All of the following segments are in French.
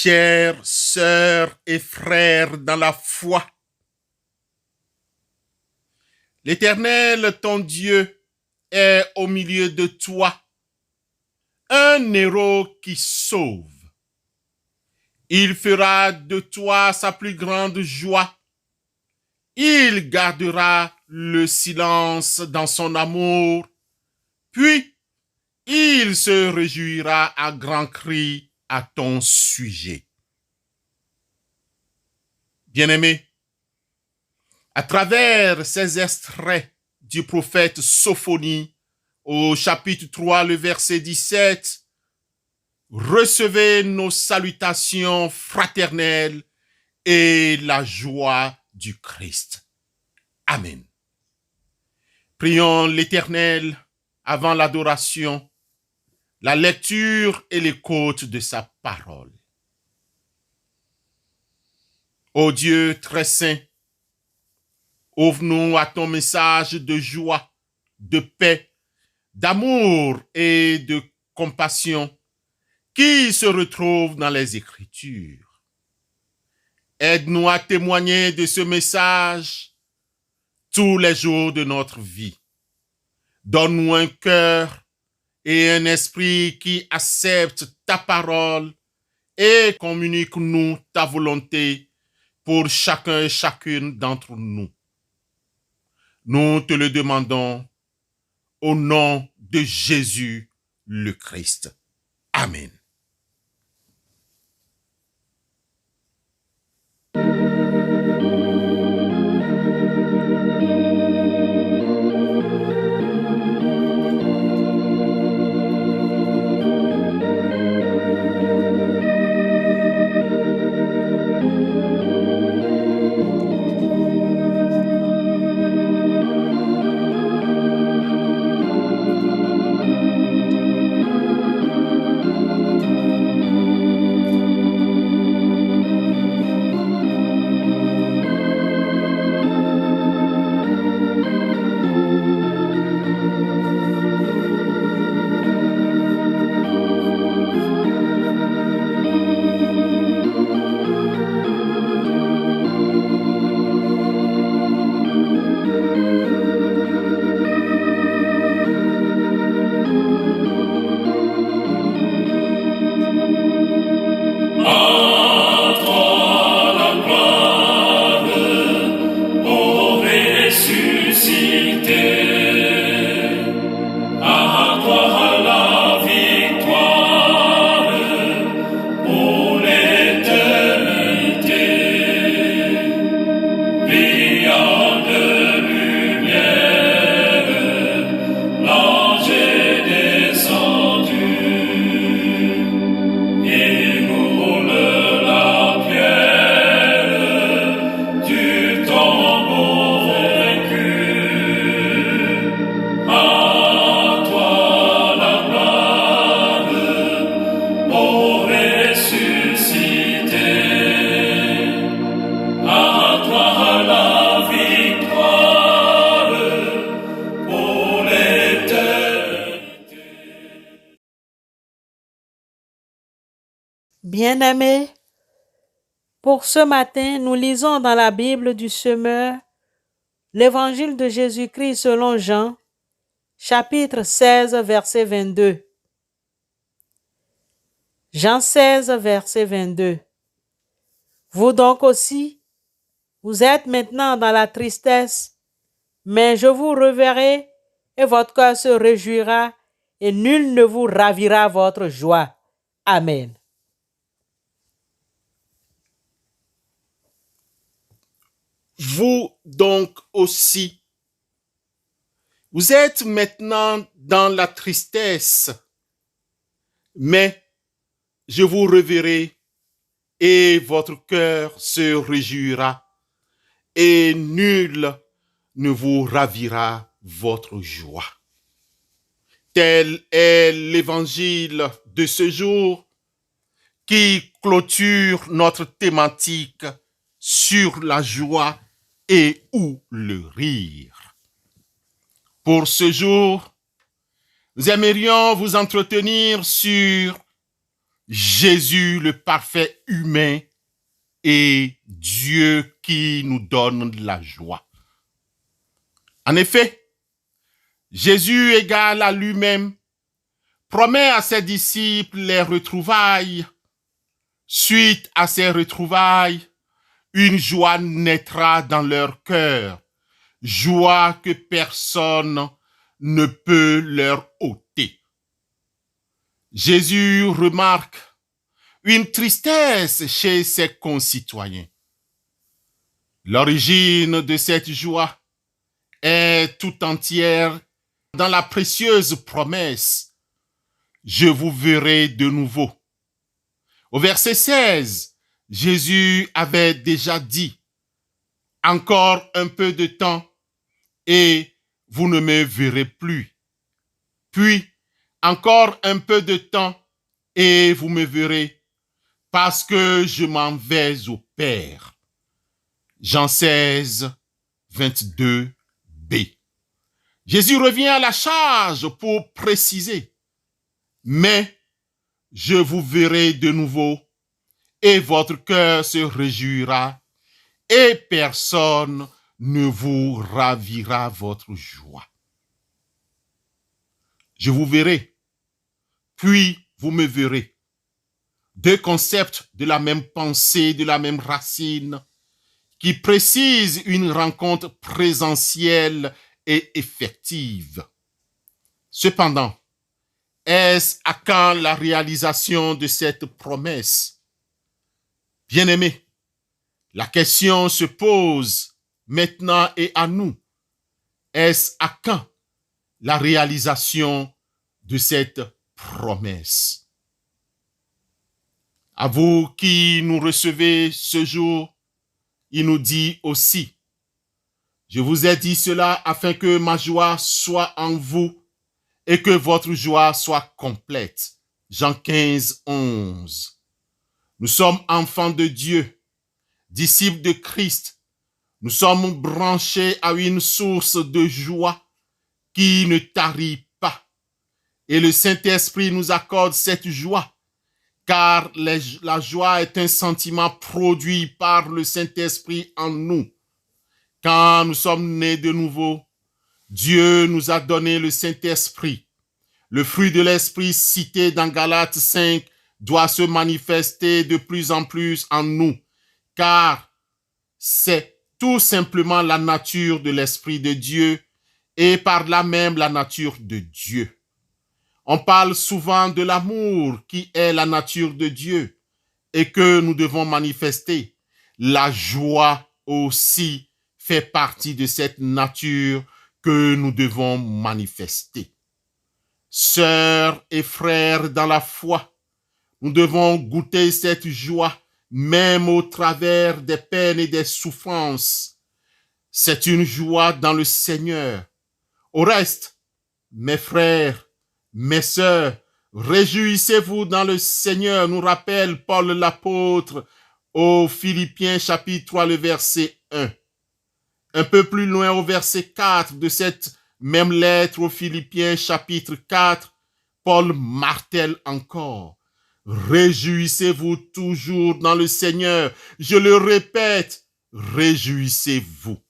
Chères sœurs et frères dans la foi, l'Éternel, ton Dieu, est au milieu de toi, un héros qui sauve. Il fera de toi sa plus grande joie. Il gardera le silence dans son amour, puis il se réjouira à grands cris à ton sujet. Bien-aimés, à travers ces extraits du prophète Sophonie, au chapitre 3, le verset 17, recevez nos salutations fraternelles et la joie du Christ. Amen. Prions l'Éternel avant l'adoration, la lecture et l'écoute de sa parole. Ô Dieu très saint, ouvre-nous à ton message de joie, de paix, d'amour et de compassion qui se retrouve dans les Écritures. Aide-nous à témoigner de ce message tous les jours de notre vie. Donne-nous un cœur et un esprit qui acceptent ta parole et communique-nous ta volonté pour chacun et chacune d'entre nous. Nous te le demandons au nom de Jésus le Christ. Amen. Bien-aimés, pour ce matin, nous lisons dans la Bible du Semeur l'Évangile de Jésus-Christ selon Jean, chapitre 16, verset 22. Jean 16, verset 22. Vous donc aussi, vous êtes maintenant dans la tristesse, mais je vous reverrai et votre cœur se réjouira et nul ne vous ravira votre joie. Amen. Vous donc aussi, vous êtes maintenant dans la tristesse, mais je vous reverrai et votre cœur se réjouira et nul ne vous ravira votre joie. Tel est l'évangile de ce jour qui clôture notre thématique sur la joie et ou le rire. Pour ce jour, nous aimerions vous entretenir sur Jésus, le parfait humain, et Dieu qui nous donne la joie. En effet, Jésus égal à lui-même promet à ses disciples les retrouvailles. Suite à ces retrouvailles, une joie naîtra dans leur cœur, joie que personne ne peut leur ôter. Jésus remarque une tristesse chez ses concitoyens. L'origine de cette joie est tout entière dans la précieuse promesse « Je vous verrai de nouveau ». Au verset 16, Jésus avait déjà dit « Encore un peu de temps et vous ne me verrez plus. Puis, encore un peu de temps et vous me verrez parce que je m'en vais au Père. » Jean 16, 22b. Jésus revient à la charge pour préciser « Mais je vous verrai de nouveau et votre cœur se réjouira et personne ne vous ravira votre joie. » Je vous verrai, puis vous me verrez. Deux concepts de la même pensée, de la même racine, qui précisent une rencontre présentielle et effective. Cependant, est-ce à quand la réalisation de cette promesse? Bien-aimés, la question se pose maintenant et à nous. Est-ce à quand la réalisation de cette promesse? À vous qui nous recevez ce jour, il nous dit aussi, « Je vous ai dit cela afin que ma joie soit en vous et que votre joie soit complète. » Jean 15, 11. Nous sommes enfants de Dieu, disciples de Christ. Nous sommes branchés à une source de joie qui ne tarit pas. Et le Saint-Esprit nous accorde cette joie, car la joie est un sentiment produit par le Saint-Esprit en nous. Quand nous sommes nés de nouveau, Dieu nous a donné le Saint-Esprit. Le fruit de l'Esprit cité dans Galates 5 doit se manifester de plus en plus en nous, car c'est tout simplement la nature de l'Esprit de Dieu et par là même la nature de Dieu. On parle souvent de l'amour qui est la nature de Dieu et que nous devons manifester. La joie aussi fait partie de cette nature que nous devons manifester. Sœurs et frères dans la foi, nous devons goûter cette joie même au travers des peines et des souffrances. C'est une joie dans le Seigneur. Au reste, mes frères, mes sœurs, réjouissez-vous dans le Seigneur, nous rappelle Paul l'apôtre aux Philippiens chapitre 3, le verset 1. Un peu plus loin au verset 4 de cette même lettre aux Philippiens chapitre 4, Paul martèle encore. Réjouissez-vous toujours dans le Seigneur. Je le répète, réjouissez-vous.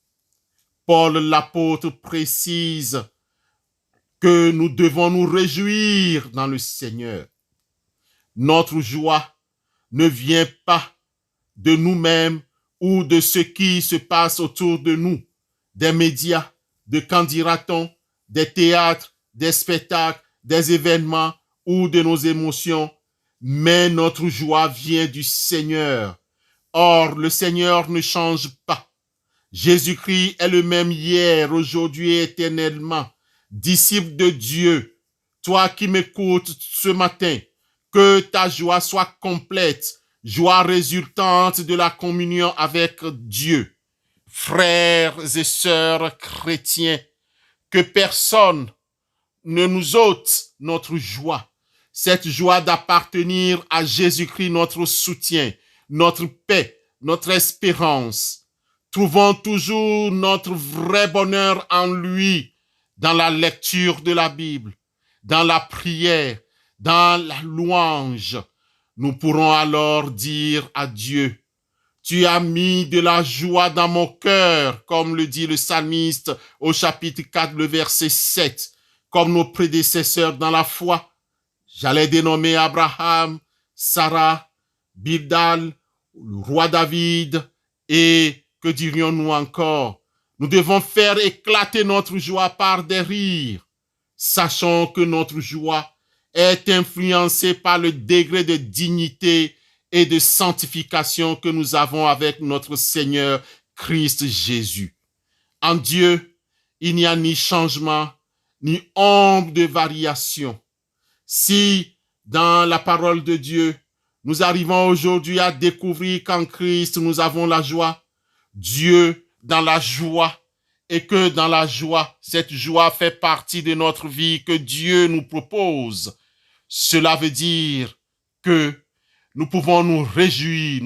Paul l'apôtre précise que nous devons nous réjouir dans le Seigneur. Notre joie ne vient pas de nous-mêmes ou de ce qui se passe autour de nous, des médias, de qu'en dira-t-on, des théâtres, des spectacles, des événements ou de nos émotions, mais notre joie vient du Seigneur. Or, le Seigneur ne change pas. Jésus-Christ est le même hier, aujourd'hui et éternellement. Disciple de Dieu, toi qui m'écoutes ce matin, que ta joie soit complète, joie résultante de la communion avec Dieu. Frères et sœurs chrétiens, que personne ne nous ôte notre joie, cette joie d'appartenir à Jésus-Christ, notre soutien, notre paix, notre espérance. Trouvons toujours notre vrai bonheur en lui, dans la lecture de la Bible, dans la prière, dans la louange. Nous pourrons alors dire à Dieu, tu as mis de la joie dans mon cœur, comme le dit le psalmiste au chapitre 4, le verset 7, comme nos prédécesseurs dans la foi. J'allais dénommer Abraham, Sarah, Bildad, le roi David, et que dirions-nous encore? Nous devons faire éclater notre joie par des rires. Sachons que notre joie est influencée par le degré de dignité et de sanctification que nous avons avec notre Seigneur Christ Jésus. En Dieu, il n'y a ni changement, ni ombre de variation. Si, dans la parole de Dieu, nous arrivons aujourd'hui à découvrir qu'en Christ, nous avons la joie, Dieu dans la joie, et que dans la joie, cette joie fait partie de notre vie que Dieu nous propose. Cela veut dire que nous pouvons nous réjouir,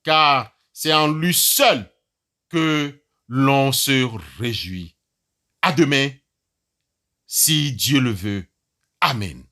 car c'est en lui seul que l'on se réjouit. À demain, si Dieu le veut. Amen.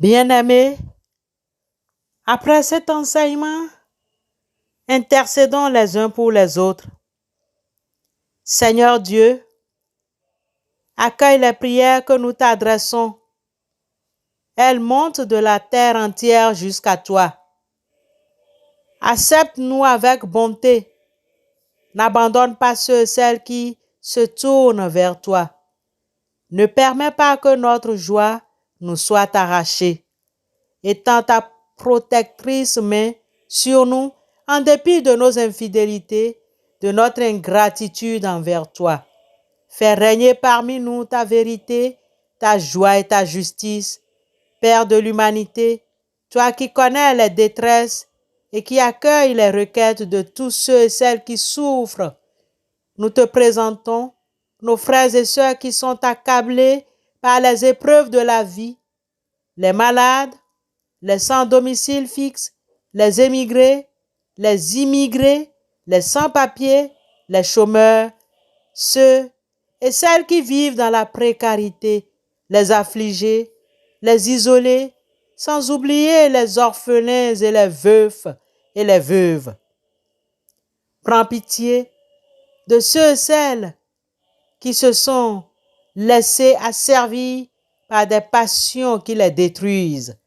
Bien-aimés, après cet enseignement, intercédons les uns pour les autres. Seigneur Dieu, accueille les prières que nous t'adressons. Elles montent de la terre entière jusqu'à toi. Accepte-nous avec bonté. N'abandonne pas ceux et celles qui se tournent vers toi. Ne permets pas que notre joie nous soit arrachée. Étends ta protectrice main sur nous en dépit de nos infidélités, de notre ingratitude envers toi. Fais régner parmi nous ta vérité, ta joie et ta justice. Père de l'humanité, toi qui connais les détresses et qui accueilles les requêtes de tous ceux et celles qui souffrent, nous te présentons nos frères et sœurs qui sont accablés par les épreuves de la vie, les malades, les sans domicile fixe, les émigrés, les immigrés, les sans-papiers, les chômeurs, ceux et celles qui vivent dans la précarité, les affligés, les isolés, sans oublier les orphelins et les veufs et les veuves. Prends pitié de ceux et celles qui se sont laissés asservir par des passions qui les détruisent.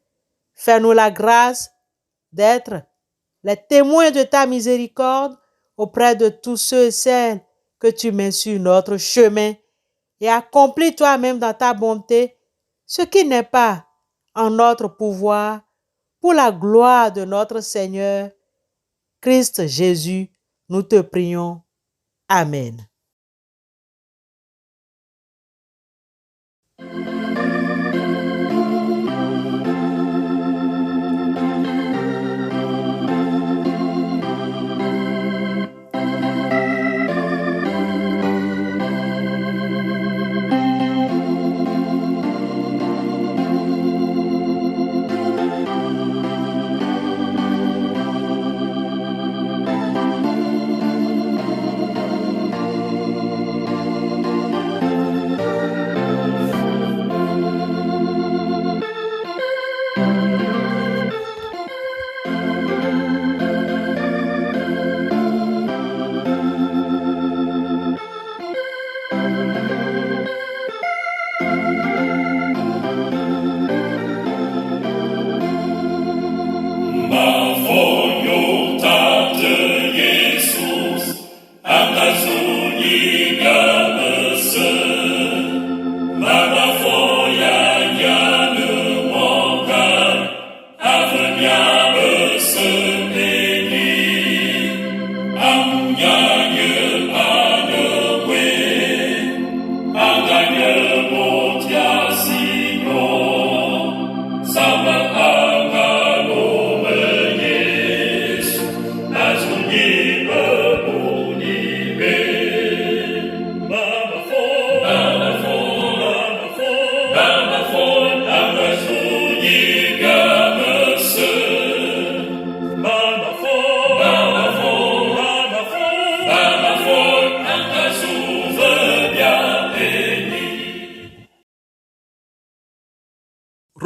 Fais-nous la grâce d'être les témoins de ta miséricorde auprès de tous ceux et celles que tu mets sur notre chemin et accomplis toi-même dans ta bonté ce qui n'est pas en notre pouvoir pour la gloire de notre Seigneur Christ Jésus. Nous te prions. Amen.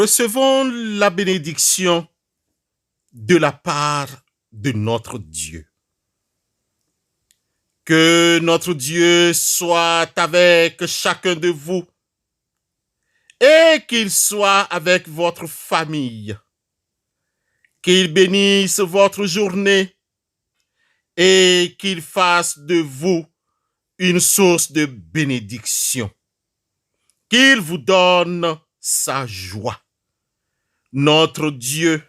recevons la bénédiction de la part de notre Dieu. Que notre Dieu soit avec chacun de vous et qu'il soit avec votre famille. Qu'il bénisse votre journée et qu'il fasse de vous une source de bénédiction. Qu'il vous donne sa joie. Notre Dieu,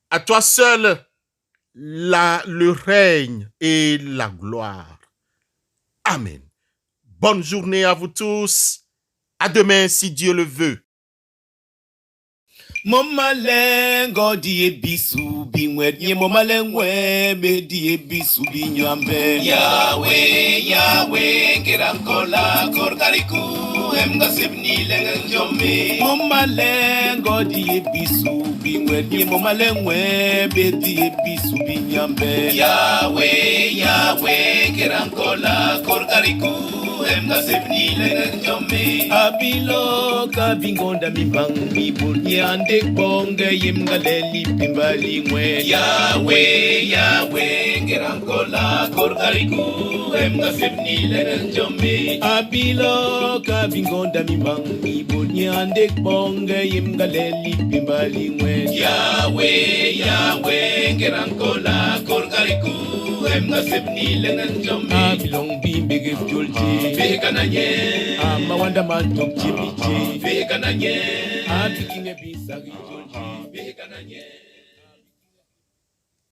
à toi seul, le règne et la gloire. Amen. Bonne journée à vous tous. À demain si Dieu le veut. Momalengo die bisu binwedye momalengwe be die bisu binyambe Yahweh Yahweh kirankola korkariku emga sebni lengjome Momalengo die bisu binwedye momalengwe be die bisu binyambe Yahweh Yahweh kirankola korkariku emga sebni lengjome Abilo kabingonda mibangi bunyande bonge yimgaleli pimbali mwe Yahweh Yahweh ngerankola korkariku emga sebnile njombe Abilo kabingonda mimangi bunyande bonge yimgaleli pimbali mwe Yahweh Yahweh ngerankola korkariku emga sebnile njombe Abilong bimbege fjolji bekananye amawanda mantok chimichi bekananye Abikinge bisagi jolji bekananye